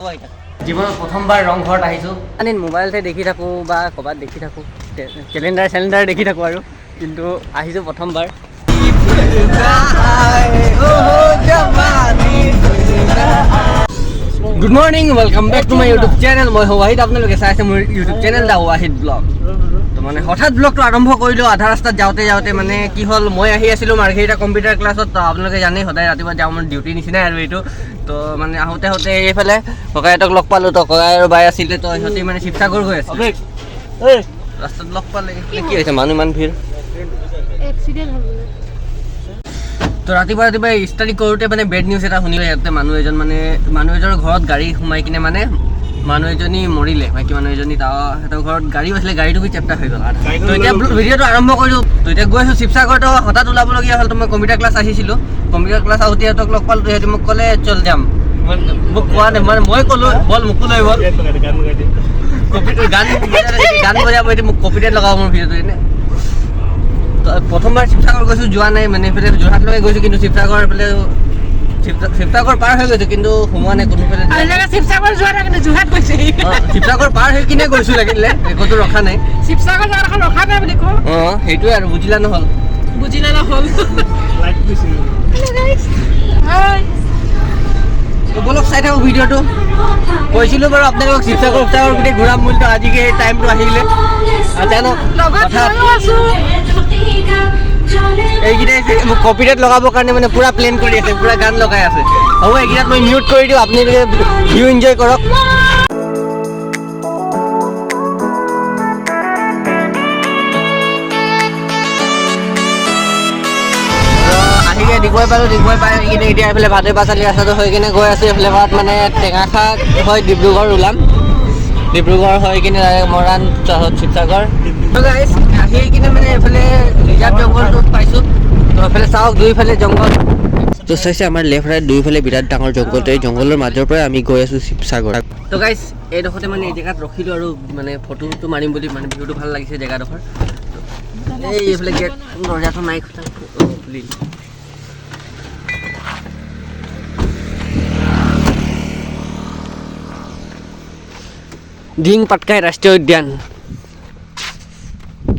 জীৱনত প্ৰথমবাৰ ৰংঘৰত আহিছোঁ। মানে মোবাইলতে দেখি থাকোঁ বা ক'ৰবাত দেখি থাকোঁ, কেলেণ্ডাৰ দেখি থাকোঁ আৰু, কিন্তু আহিছোঁ প্ৰথমবাৰ। Good morning, welcome back to my YouTube channel. মই ৱাহিদ, আপোনালোকে চাই আছে মোৰ YouTube channel the Wahid blog. তো মানে হঠাৎ ব্লগটো আৰম্ভ কৰিলোঁ। আধা ৰাস্তাত যাওঁতে মানে কি হ'ল, মই আহি আছিলোঁ মাৰ্ঘেৰিটা কম্পিউটাৰ ক্লাছত। তো আপোনালোকে জানেই সদায় ৰাতিপুৱা যাওঁ, মোৰ ডিউটি নিচিনাই আৰু এইটো। তো মানে আহোঁতে এইফালে ককাইহঁতক লগ পালোঁ। তো ককাই আৰু বাই আছিলে, তো সিহঁতে মানে শিৱসাগৰ গৈ আছে। ৰাস্তাত লগ পালে, কি হৈছে মানুহ ইমান ভিৰ। তো ৰাতিপুৱা ষ্টাডি কৰোঁতে মানে বেড নিউজ এটা শুনিলে। ইয়াতে মানুহ এজনৰ ঘৰত গাড়ী সোমাই কিনে মানে মানুহ এজনী মৰিলে, মাইকী মানুহ এজনী। সিহঁতৰ ঘৰত গাড়ীও আছিলে, গাড়ীটো চেপ্টাৰ হৈ গ'ল। তো এতিয়া ভিডিঅ'টো আৰম্ভ কৰিলোঁ। তো এতিয়া গৈ আছোঁ শিৱসাগৰ। তো হঠাৎ ওলাবলগীয়া হ'ল। তো মই কম্পিউটাৰ ক্লাছ আহিছিলোঁ, কম্পিউটাৰ ক্লাছ আহোঁতে সিহঁতক লগ পালোঁ। সিহঁতে মোক ক'লে চল যাম। মোক কোৱা নাই, মানে মই ক'লোঁ বল, মোকো লৈ বল। গান বজাব, মোক কপিৰাইট লগাব মোৰ ভিডিঅ'টো এনে। তো প্ৰথমবাৰ শিৱসাগৰ গৈছোঁ, যোৱা নাই মানে। এইফালে যোৰহাটলৈকে গৈছোঁ, কিন্তু শিৱসাগৰ পাৰ হৈ গৈছোঁ, কিন্তু সোমোৱা নাই কোনোফালে। শিৱসাগৰ পাৰ হৈ কিনে গৈছোঁ, লাগিলে একোতো ৰখা নাই। শিৱসাগৰ ৰখা নাই বুলি কওঁ। অঁ, সেইটোৱে আৰু বুজিলা নহ'ল। বলক চাই থাকোঁ ভিডিঅ'টো। কৈছিলোঁ বাৰু আপোনালোকক শিৱসাগৰ গোটেই ঘূৰাম বুলি। তো আজিকে এই টাইমটো আহিলে। এইকেইটাই মোক কপিৰাইট লগাবৰ কাৰণে মানে পুৰা প্লেন কৰি আছে, পুৰা গান লগাই আছে। হ'ব, এইকেইটাত মই মিউট কৰি দিওঁ, আপোনালোকে ভিউ এনজয় কৰক। আহিকে ডিগবৈ পাই কিনে এতিয়া এইফালে ভাতেপা চালি ৰাস্তাটো হৈ কিনে গৈ আছোঁ। এইফালে পাত মানে টেঙাখা হৈ ডিব্ৰুগড় ওলাম। ডিব্ৰুগড় হৈ কিনে ডাইৰেক্ট মৰাণ, তাৰপিছত শিৱসাগৰ। আহি কিনে মানে এইফালে ৰিজাৰ্ভ জংঘলটোত পাইছোঁ। তো এইফালে চাওক, দুইফালে জংঘল। তো চাইছে আমাৰ লেফ্ট ৰাইট দুইফালে বিৰাট ডাঙৰ জংঘল। তো এই জংঘলৰ মাজৰ পৰাই আমি গৈ আছোঁ শিৱসাগৰ। তো গাইছ, এইডোখৰতে মানে এই জেগাত ৰখিলোঁ আৰু মানে ফটোটো মাৰিম বুলি। মানে ভিউটো ভাল লাগিছে জেগাডোখৰ। এইফালে গেট দৰ্জাটো নাই খোলা, খুলি দিহিং পাটকাই ৰাষ্ট্ৰীয় উদ্যান।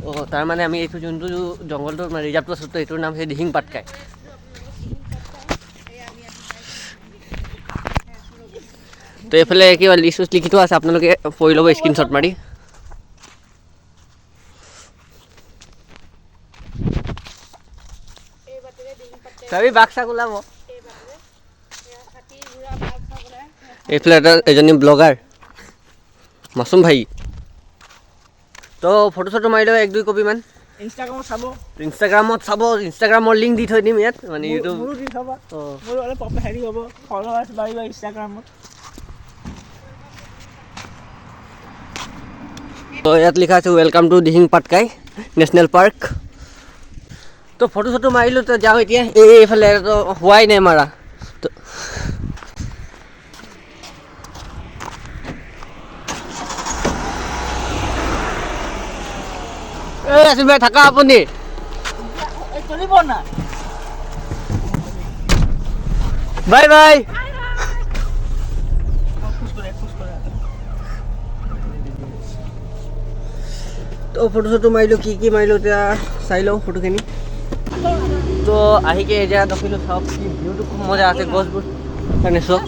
অঁ, তাৰমানে আমি এইটো যোনটো জংঘলটো মানে ৰিজাৰ্ভটো আছোঁ, এইটোৰ নাম হৈছে দিহিং পাটকাই। তো এইফালে কিবা লিষ্ট লিখি থোৱা আছে, আপোনালোকে পঢ়ি ল'ব স্ক্ৰীনশ্বট মাৰি। চাবি বাঘ চাক ওলাব। এইফালে এজনী ব্লগাৰ মাছুম ভাই। তো ফটো চটো মাৰি লওক, 1-2 কপিমান। ইনষ্টাগ্ৰামত চাব, ইনষ্টাগ্ৰামৰ লিংক দি থৈ দিম ইয়াত, মানে ইউটিউব। তো ইয়াত লিখা আছে welcome to Dihing Patkai national park. তো ফটো চটো মাৰিলোঁ। তো যাওঁ এতিয়া। এইফালে তো হোৱাই নাই মাৰা। তো আছিল ভাই, থাকা আপুনি। Bye bye. তো ফটো চটো মাৰিলোঁ, কি মাৰিলোঁ এতিয়া চাই লওঁ ফটোখিনি। তো আহিকে এতিয়া দেখিলোঁ, চাওক কি ভিউটো খুব মজা আছে, গছবোৰ কাৰণে চব।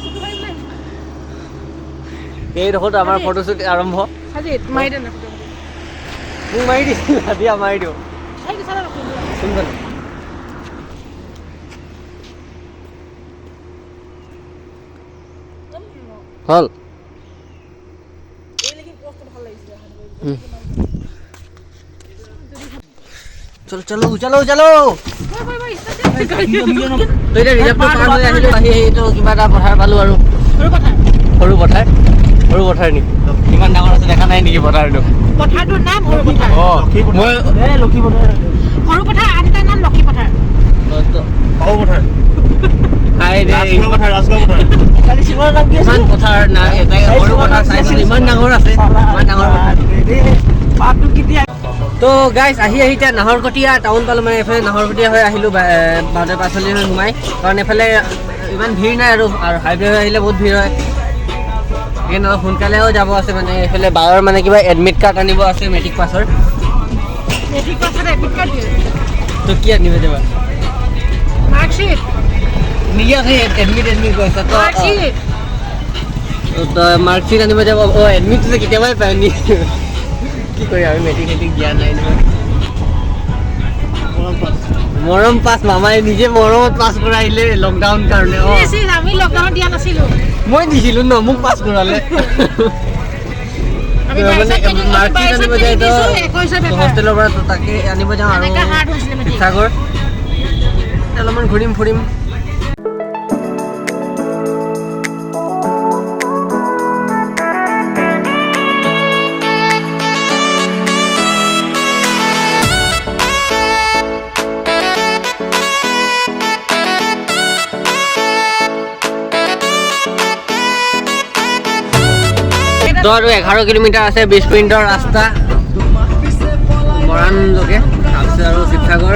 এইডোখৰতো আমাৰ ফটোশ্বুট আৰম্ভ। মোক মাৰি দিছিল, দিয়া মাৰি দিওঁ। হ'ল। চলো চলো চলো। এতিয়া ৰিজাৰ্ভটো পাৰ হৈ আহিলোঁ। আহিটো কিবা এটা পথাৰ পালোঁ আৰু। সৰু পথাৰ নেকি? ইমান ডাঙৰ আছে, দেখা নাই নেকি পথাৰটো? পথাৰটোৰ নাম সৰু পথাৰ। অঁ, মই লক্ষী পথাৰ। সৰু পথাৰ আন এটা নাম লক্ষী পথাৰ। সৰু পথাৰ ইমান পথাৰ নাই, এটাই সৰু পথাৰ চাইছিলোঁ। ইমান ডাঙৰ আছে, ইমান ডাঙৰ পথাৰ। তো গাইজ আহি এতিয়া নাহৰকটীয়া টাউন পালোঁ। মানে এইফালে নাহৰকটীয়া হৈ আহিলোঁ, ভাতে পাচলি হৈ সোমাই। কাৰণ এইফালে ইমান ভিৰ নাই আৰু হাইৱে হৈ আহিলে বহুত ভিৰ হয়। সেইকাৰণে অলপ সোনকালেও যাব আছে মানে এইফালে বায়ৰ মানে কিবা এডমিট কাৰ্ড আনিব আছে মেট্ৰিক পাছৰ মেট্ৰিক পাছত এডমিট কাৰ্ড দিয়ে তো কি আনিব যাবা মাৰ্কশ্বিট নিজে এডমিট কৰিছা তো মাৰ্কশ্বিট তই মাৰ্কশ্বিট আনিব যাব এডমিটটো কেতিয়াবাই পাই নি কি কৰি আমি মেট্ৰিক দিয়া নাই নহয় মৰম পাছ মামাই নিজে মৰমত পাছ কৰাইলে লকডাউন কাৰণে আমি লকডাউনত দিয়া নাছিলোঁ মই দিছিলোঁ ন মোক পাছ কৰালে মাৰ্কশ্বিট আনিব যায় তো হোষ্টেলৰ পৰা তাকে আনিব যাওঁ আৰু শিৱসাগৰ অলপমান ঘূৰিম ফুৰিম তো আৰু 11 কিলোমিটাৰ আছে 20 মিনিটৰ ৰাস্তা মৰাণলৈকে তাৰপিছত আৰু শিৱসাগৰ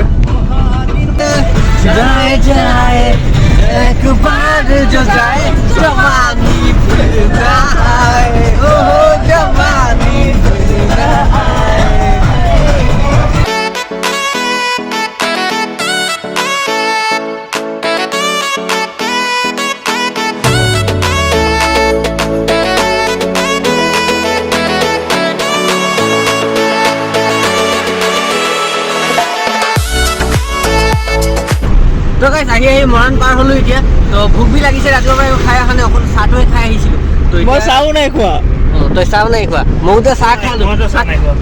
যায় যায় একবাৰ जो जाए जवानी भूल जाए ओ जवानी भूल जाए তো গাইছ আহি মৰাণ পাৰ হ'লো এতিয়া তো ভোক বি লাগিছে ৰাতিপুৱাৰ পৰা খাই অহা নাই অকল চাহটোৱে খাই আহিছিলোঁ তো মই চাহো নাই খোৱা তই চাহো নাই খোৱা মইতো চাহ খালোঁ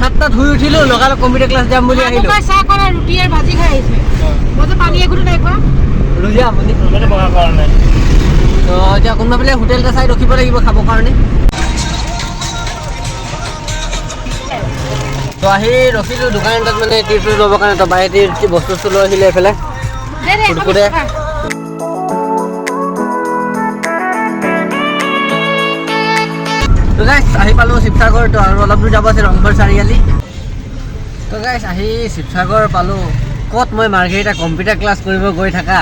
7টাত শুই উঠিলোঁ লগালগ কম্পিউটাৰ ক্লাছ যাম বুলি আহিলোঁ চাহ কৰা ৰুটি আৰু ভাজি খাই আহিছে মইতো পানী এঘুটো নাই খোৱা লৈ যাম আপুনি বগা কৰা নাই তো এতিয়া কোনোবা ফালে হোটেল এটা চাই ৰখিব লাগিব খাবৰ কাৰণে তো আহি ৰখিলোঁ দোকান এটাত মানে টিপটো ল'বৰ কাৰণে তো বাহিৰ বস্তু লৈ আহিলে এইফালে কুৰকুৰে তো গাইছ আহি পালোঁ শিৱসাগৰ তো আৰু অলপ দূৰ যাব আছে ৰংঘৰ চাৰিআলি তো গাইছ আহি শিৱসাগৰ পালোঁ ক'ত মই মাৰ্ঘেৰিটা কম্পিউটাৰ ক্লাছ কৰিব গৈ থাকা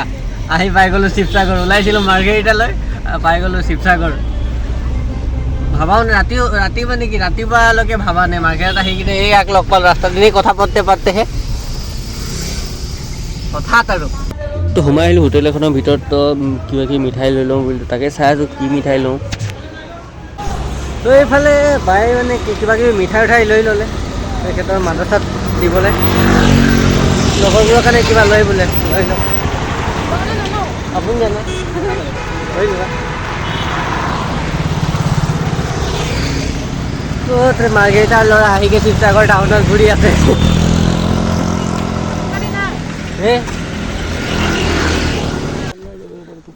আহি পাই গ'লোঁ শিৱসাগৰ ওলাইছিলোঁ মাৰ্ঘেৰিটালৈ পাই গ'লোঁ শিৱসাগৰ ভাবাও নাই ৰাতি মানে কি ৰাতিপুৱালৈকে ভাবা নাই মাৰ্ঘেৰিটাত আহি কিনে এই আগ লগ পালোঁ ৰাস্তাত এনেই কথা পাতোতে হঠাৎ আৰু তো সোমাই আহিলোঁ হোটেল এখনৰ ভিতৰত তো কিবা কিবি মিঠাই লৈ লওঁ বুলি তাকে চাই আছোঁ কি মিঠাই লওঁ তো এইফালে বাই মানে কিবা কিবি মিঠাই লৈ ল'লে তেখেতৰ মাদ্ৰাছাত দিবলৈ লগৰবোৰৰ কাৰণে কিবা লৈ বোলে লৈ লওঁ আপুনি জানে লৈ লোৱা ক'ত মাৰ্ঘেৰিটাৰ ল'ৰা আহিকে শিৱসাগৰ টাউনত ঘূৰি আছে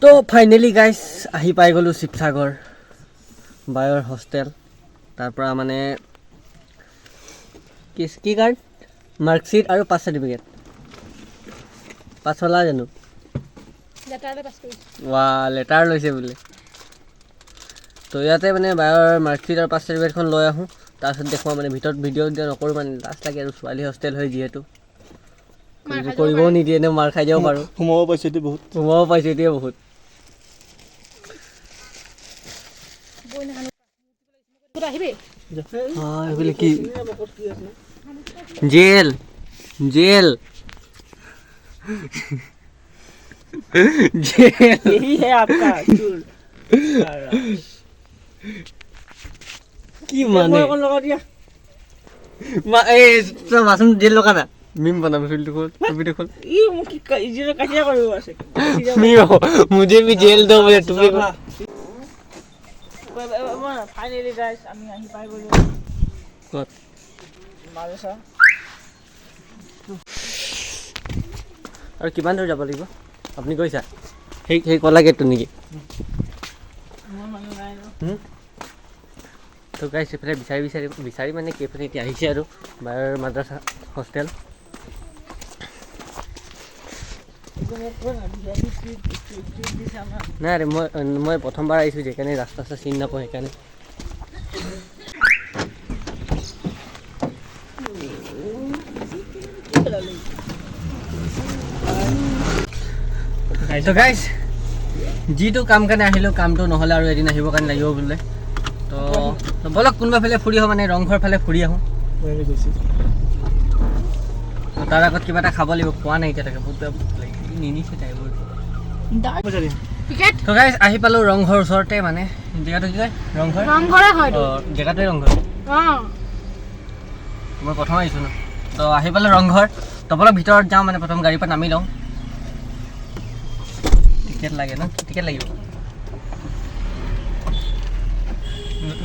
তো ফাইনেলি গাইছ আহি পাই গ'লোঁ শিৱসাগৰ বায়ৰ হোষ্টেল তাৰ পৰা মানে কি কাৰ্ড মাৰ্কশ্বিট আৰু পাছ চাৰ্টিফিকেট পাছ হ'লা জানো লেটাৰ লৈছে বোলে তো ইয়াতে মানে বায়ৰ মাৰ্কশ্বিট আৰু পাছ চাৰ্টিফিকেটখন লৈ আহোঁ তাৰপিছত দেখুৱাওঁ মানে ভিতৰত ভিডিঅ' নকৰোঁ মানে লাজ লাগে আৰু ছোৱালী হোষ্টেল হয় যিহেতু কৰিবও নিদিয়ে এনেও মাৰ খাই যাব পাৰোঁ সোমাব পাইছোঁ এতিয়া বহুত এইবিলাক কি জেল यही है आपका কি মানে এই তই মাছৰুম জেল লগা না মিম বনাব ফিল্ডটো খোল টুপিটো খোল মিম মুझे भी जेल दो मुझे टुपी को ফাইনেলি গাইস আমি আহি পাই গ'লো ক'ত মাদ্ৰাছা আৰু কিমান দূৰ যাব লাগিব আপুনি কৈছা সেই কলা গেটটো নেকি তো গাইছ এইফালে বিচাৰি মানে কেইফালে এতিয়া আহিছে আৰু বায়ৰ মাদ্ৰাছা হোষ্টেল নাই মই প্ৰথমবাৰ আহিছোঁ সেইকাৰণে ৰাস্তা চিনি নাপাওঁ সেইকাৰণে তো গাইছ যিটো কাম কাৰণে আহিলোঁ কামটো নহ'লে আৰু এদিন আহিবৰ কাৰণে লাগিব বোলে তো তো ব'লক কোনোবা ফালে ফুৰি আহোঁ মানে ৰংঘৰ ফালে ফুৰি আহোঁ তাৰ আগত কিবা এটা খাব লাগিব খোৱা নাই এতিয়ালৈকে বহুত নিনিছে টাইবোৰ টিকেট তো গাইজ আহি পালোঁ ৰংঘৰ ওচৰতে মানে জেগাটো কি কয় ৰংঘৰ ৰংঘৰে হয়তো জেগাটোৱে ৰংঘৰ মই প্ৰথম আহিছোঁ ন তো আহি পালোঁ ৰংঘৰ তো ব'লক ভিতৰত যাওঁ মানে প্ৰথম গাড়ীৰ পৰা নামি লওঁ টিকেট লাগে ন টিকেট লাগিব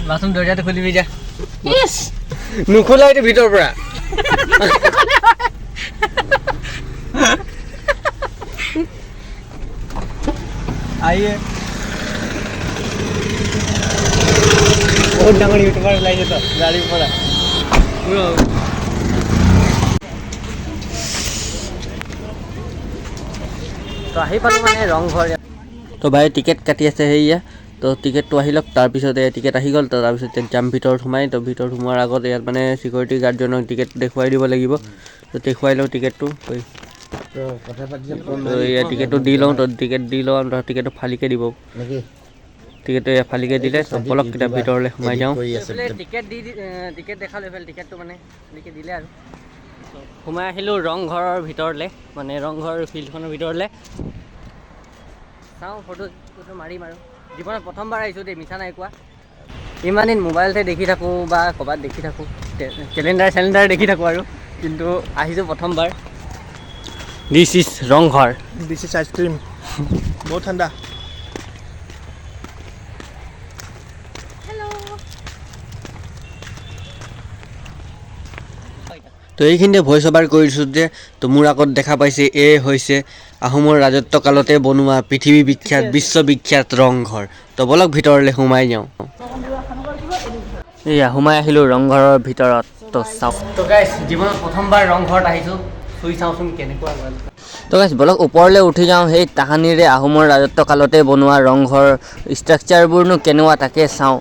বাচোন দৰ্জাটো খুলিবি যা ইছ নোখোলা এইটো ভিতৰৰ পৰা আইয়ে বহুত ডাঙৰ ইউটিউবাৰ ওলাইছে তো গাড়ীৰ পৰা তো আহি পালোঁ মানে ৰংঘৰ তো ভাই টিকেট কাটি আছে সেয়া তো টিকেটটো আহি লওক তাৰপিছত টিকেট আহি গ'ল তো তাৰপিছত যাম ভিতৰত সোমাই তো ভিতৰত সোমোৱাৰ আগত ইয়াত মানে চিকিউৰিটি গাৰ্ডজনক টিকেট দেখুৱাই দিব লাগিব তো দেখুৱাই লওঁ টিকেটটো ইয়াৰ টিকেটটো দি লওঁ তো টিকেট দি লওঁ টিকেটটো ফালিকে দিব টিকেটটো ফালিকে দিলে ব'লক কিতাপ ভিতৰলৈ সোমাই যাওঁ টিকেট দি টিকেট দেখালোঁ এইফালে টিকেটটো মানে এনেকৈ দিলে আৰু সোমাই আহিলোঁ ৰংঘৰৰ ভিতৰলৈ মানে ৰংঘৰ ফিল্ডখনৰ ভিতৰলৈ চাওঁ ফটো মাৰিম আৰু জীৱনত প্ৰথমবাৰ আহিছোঁ দেই মিছা নাই কোৱা ইমান দিন মোবাইলতে দেখি থাকোঁ বা ক'ৰবাত দেখি থাকোঁ কেলেণ্ডাৰ দেখি থাকোঁ আৰু কিন্তু আহিছোঁ প্ৰথমবাৰ this is Rangghar this is ice cream বহুত ঠাণ্ডা তো এইখিনিতে ভইচ অভাৰ কৰিছোঁ যে তো মোৰ আগত দেখা পাইছে এই হৈছে আহোমৰ ৰাজত্বকালতে বনোৱা পৃথিৱী বিখ্যাত বিশ্ববিখ্যাত ৰংঘৰ তো ব'লক ভিতৰলৈ সোমাই যাওঁ এয়া সোমাই আহিলোঁ ৰংঘৰৰ ভিতৰত তো চাওঁ তো গাইছ জীৱনত প্ৰথমবাৰ ৰংঘৰত আহিছোঁ চুই চাওঁচোন কেনেকুৱা তো গাইছ ব'লক ওপৰলৈ উঠি যাওঁ সেই তাহানিৰে আহোমৰ ৰাজত্বকালতে বনোৱা ৰংঘৰ ষ্ট্ৰাকচাৰবোৰনো কেনেকুৱা তাকে চাওঁ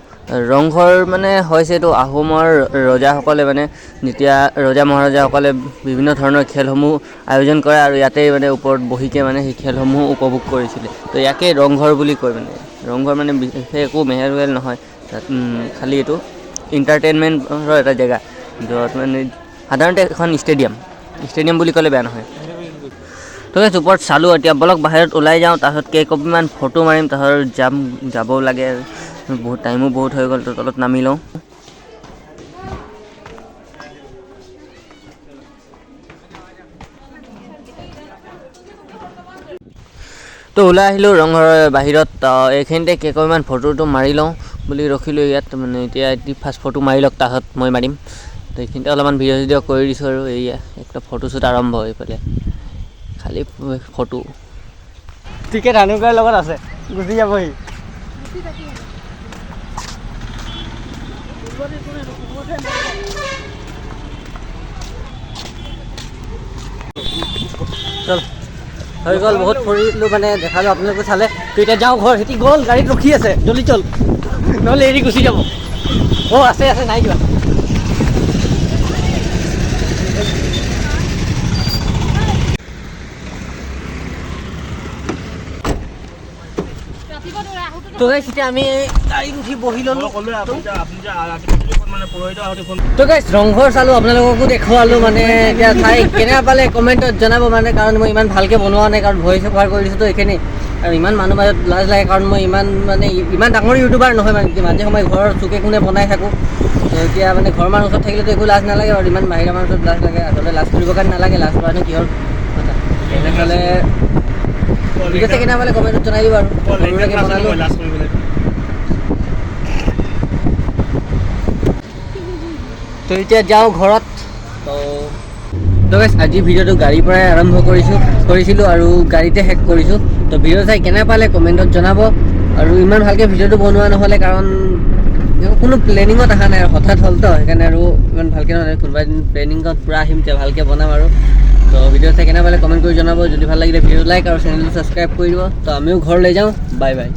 ৰংঘৰ মানে হৈছে এইটো আহোমৰ ৰজাসকলে মানে যেতিয়া ৰজা মহাৰজাসকলে বিভিন্ন ধৰণৰ খেলসমূহ আয়োজন কৰে আৰু ইয়াতেই মানে ওপৰত বহিকে মানে সেই খেলসমূহ উপভোগ কৰিছিলে তো ইয়াকে ৰংঘৰ বুলি কয় মানে ৰংঘৰ মানে বিশেষ একো মেহেল নহয় তাত খালি এইটো এণ্টাৰটেইনমেণ্টৰ এটা জেগা য'ত মানে সাধাৰণতে এখন ষ্টেডিয়াম বুলি ক'লে বেয়া নহয় তো ওপৰত চালোঁ এতিয়া ব'লক বাহিৰত ওলাই যাওঁ তাৰপিছত কেইকপিমান ফটো মাৰিম তাৰপিছত যাবও লাগে বহুত টাইমো বহুত হৈ গ'ল তো তলত নামি লওঁ তো ওলাই আহিলোঁ ৰংঘৰৰ বাহিৰত এইখিনিতে কেইকপিমান ফটোটো মাৰি লওঁ বুলি ৰখিলোঁ ইয়াত মানে এতিয়া ফাৰ্ষ্ট ফটো মাৰি লওক তাৰপিছত মই মাৰিম তো এইখিনিতে অলপমান ভিডিঅ' চিডিঅ' কৰি দিছোঁ আৰু এয়া একটা ফটোশ্বুট আৰম্ভ হৈ পেলাই খালি ফটো টিকেট আনুকাৰ লগত আছে গুচি যাবহি চল হৈ গ'ল বহুত ফুৰিলোঁ মানে দেখালোঁ আপোনালোকে চালে তো এতিয়া যাওঁ ঘৰ সিহঁতি গ'ল গাড়ীত ৰখি আছে জল্দি চল নহ'লে এৰি গুচি যাব আছে নাই যোৱা তো গাইছ এতিয়া আমি গাড়ীত উঠি বহি ল'লোঁ তো গাইছ ৰংঘৰ চালোঁ আপোনালোককো দেখুৱালোঁ মানে এতিয়া চাই কেনেকুৱা পালে কমেণ্টত জনাব মানে কাৰণ মই ইমান ভালকৈ বনোৱা নাই কাৰণ ভইচ অভাৰ কৰিছোঁ তো এইখিনি আৰু ইমান মানুহ মাজত লাজ লাগে কাৰণ মই ইমান ডাঙৰ ইউটিউবাৰ নহয় মানে মাজে সময়ে ঘৰৰ চুকে কোণে বনাই থাকোঁ তো এতিয়া মানে ঘৰৰ মানুহৰ ওচৰত থাকিলেতো একো লাজ নালাগে আৰু ইমান বাহিৰা মানুহৰ ওচৰত লাজ লাগে আচলতে লাজ কৰিবৰ কাৰণে নালাগে লাজ কৰানো কিহৰ কথা তেনেহ'লে ঠিক আছে কেনেকুৱা পালে কমেণ্টত জনাই দিব আৰু বনালোঁ তো এতিয়া যাওঁ ঘৰত তো গাইছ আজি ভিডিঅ'টো গাড়ীৰ পৰাই আৰম্ভ কৰিছিলোঁ আৰু গাড়ীতে শেষ কৰিছোঁ তো ভিডিঅ' চাই কেনে পালে কমেণ্টত জনাব আৰু ইমান ভালকৈ ভিডিঅ'টো বনোৱা নহ'লে কাৰণ কোনো প্লেনিঙত অহা নাই আৰু হঠাৎ হ'ল তো সেইকাৰণে আৰু ইমান ভালকৈ নহয় কোনোবা দিন প্লেনিঙত পূৰা আহিম তেতিয়া ভালকৈ বনাম আৰু তো ভিডিঅ' চাই কেনে পালে কমেণ্ট কৰি জনাব যদি ভাল লাগিলে ভিডিঅ'টো লাইক আৰু চেনেলটো ছাবস্ক্ৰাইব কৰি দিব তো আমিও ঘৰলৈ যাওঁ বাই বাই